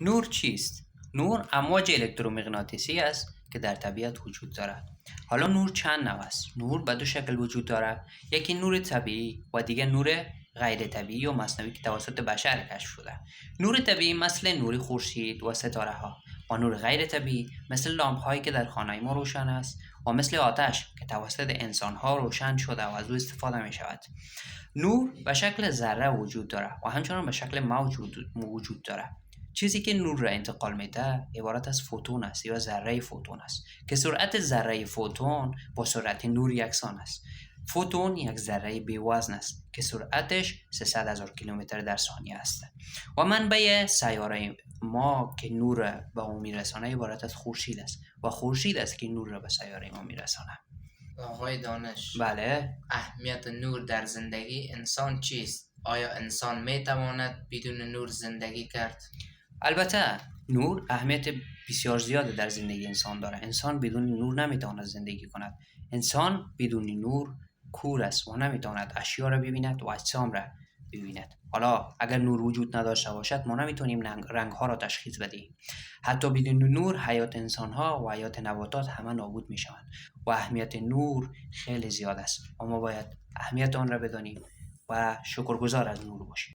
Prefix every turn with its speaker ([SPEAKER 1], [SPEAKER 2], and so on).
[SPEAKER 1] نور چیست؟ نور امواج الکترومغناطیسی است که در طبیعت وجود دارد. حالا نور چند نوع است؟ نور به دو شکل وجود دارد. یکی نور طبیعی و دیگر نور غیر طبیعی و مصنوعی که توسط بشر کشف شده. نور طبیعی مثل نور خورشید و ستاره ها و نور غیر طبیعی مثل لامپ هایی که در خانه ما روشن است و مثل آتش که توسط انسان ها روشن شده و از او استفاده می شود. نور به شکل ذره وجود دارد و همچنان به شکل موج وجود دارد. چیزی که نور را انتقال میده عبارت از فوتون است یا ذره فوتون است که سرعت ذره فوتون با سرعت نور یکسان است. فوتون یک ذره بی‌وزن است که سرعتش 300,000 کیلومتر در ثانیه است و منبع سیاره ما که نور به او میرسانه عبارت از خورشید است و خورشید است که نور را به سیاره ما میرسانه.
[SPEAKER 2] آقای دانش،
[SPEAKER 1] بله،
[SPEAKER 2] اهمیت نور در زندگی انسان چیست؟ آیا انسان میتواند بدون نور زندگی کرد؟
[SPEAKER 1] البته نور اهمیت بسیار زیاد در زندگی انسان داره. انسان بدون نور نمیتواند زندگی کند. انسان بدون نور کور است و نمیتواند اشیا را ببیند و اجسام را ببیند. حالا اگر نور وجود نداشته باشد ما نمیتونیم رنگ ها را تشخیص بدهیم. حتی بدون نور حیات انسان ها و حیات نباتات همه نابود میشوند و اهمیت نور خیلی زیاد است و ما باید اهمیت آن را بدانیم و شکرگزار از نور باشیم.